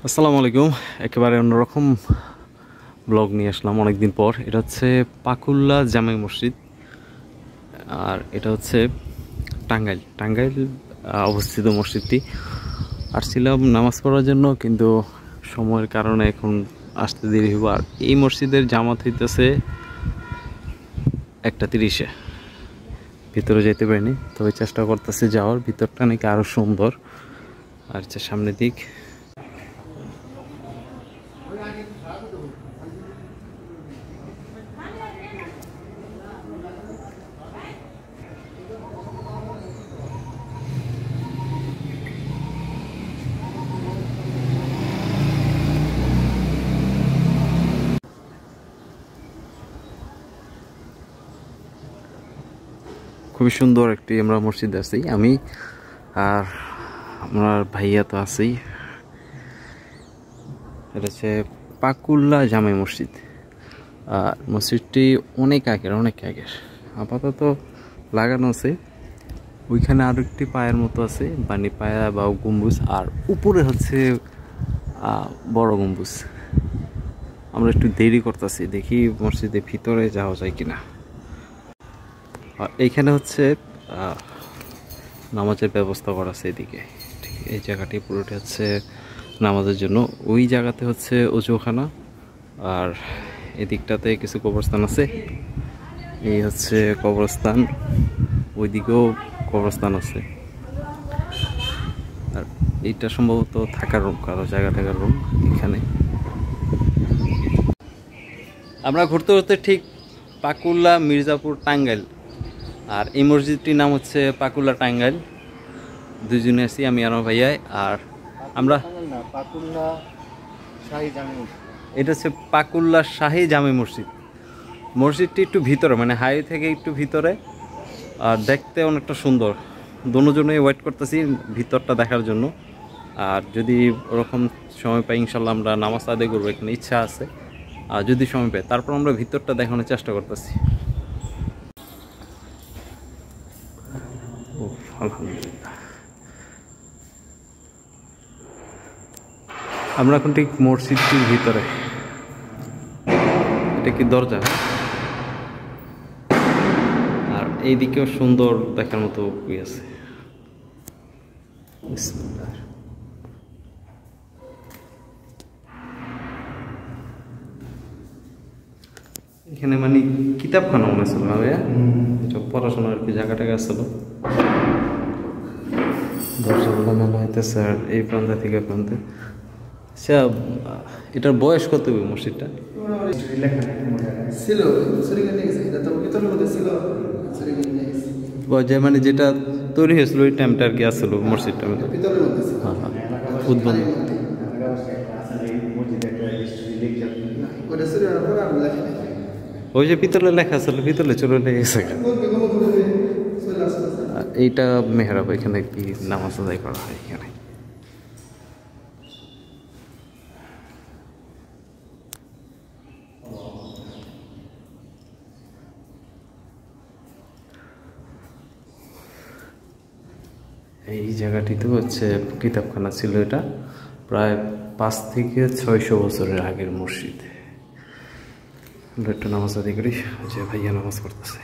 আসসালামু আলাইকুম। একেবারে অন্যরকম ব্লগ নিয়ে আসলাম অনেকদিন পর। এটা হচ্ছে পাকুল্লা জামে মসজিদ, আর এটা হচ্ছে টাঙ্গাইল অবস্থিত মসজিদটি। আসছিলাম নামাজ পড়ার জন্য, কিন্তু সময়ের কারণে এখন আসতে দেরি হইব। আর এই মসজিদের জামাত হইতেছে 1:30-এ। ভিতরে যেতে পারিনি, তবে চেষ্টা করতেছি যাওয়ার। ভিতরটা নাকি আরও সুন্দর। আর হচ্ছে সামনের দিক। খুবই সুন্দর একটি আমরা মসজিদ আছি, আমি আর আমার ভাইয়া তো আছেই। এটা হচ্ছে পাকুল্লা জামে মসজিদ। আর মসজিদটি অনেক আগের আপাতত লাগানো আছে। ওইখানে আরো একটি পায়ের মতো আছে, বানি পায়া বা গম্বুজ, আর উপরে হচ্ছে বড় গম্বুজ। আমরা একটু দেরি করতেছি, দেখি মসজিদের ভিতরে যাওয়া যায় কিনা। এইখানে হচ্ছে নামাজের ব্যবস্থা করা আছে এদিকে। ঠিক এই জায়গাটি পুরোটা হচ্ছে নামাজের জন্য। ওই জায়গাতে হচ্ছে ওজুখানা, আর এদিকটাতে কিছু কবরস্থান আছে। এই হচ্ছে কবরস্থান, ওইদিকেও কবরস্থান আছে। আর এইটা সম্ভবত থাকার রুম, কারো জায়গা থাকার রুম এখানে। আমরা ঘুরতে ঘুরতে ঠিক পাকুল্লা মির্জাপুর টাঙ্গাইল, আর এই মসজিদটির নাম হচ্ছে পাকুল্লা টাঙ্গাইল। দুজনে আছি, আমি আর আমার ভাইয়াই। আর আমরা এটা হচ্ছে পাকুল্লা শাহী জামে মসজিদ। মসজিদটি একটু ভিতরে, মানে হাইওয়ে থেকে একটু ভিতরে, আর দেখতে অনেকটা সুন্দর। দুজনেই ওয়েট করতেছি ভিতরটা দেখার জন্য। আর যদি ওরকম সময় পাই ইনশাল্লাহ আমরা নামাজ আদায় করবো, এখানে ইচ্ছা আছে। আর যদি সময় পাই তারপর আমরা ভিতরটা দেখানোর চেষ্টা করতেছি। আলহামদুলিল্লাহ, আমরা এখন ঠিক মসজিদটির ভিতরে। এটা কি দরজা? আর এইদিকেও সুন্দর দেখার মতো আছে। এখানে মানে কিতাবখানা মনে ছিল না ভাইয়া? এটা পড়াশোনার আর কি জায়গা টাকা ছিল। দরজাগুলো মেলা হইতেছে, আর এই প্রান্ত থেকে প্রান্তে। আচ্ছা, এটার বয়স কত মসজিদটা? যে মানে যেটা তৈরি হয়েছিল ওই টাইমটা আর কি আসছিল মসজিদটা। হ্যাঁ হ্যাঁ, উদ্বোধন। ওই যে পিতলে লেখা ছিল, পিতলে চলে গেছে। এইটা মেহরাব, এখানে কি নামাজ আদায় করা হয় এখানে। এই জায়গাটিতে হচ্ছে কিতাবখানা ছিল। এটা প্রায় 5 থেকে 600 বছরের আগের মসজিদ। একটু নামাজ আদায় করি, যে ভাইয়া নামাজ পড়তেছে।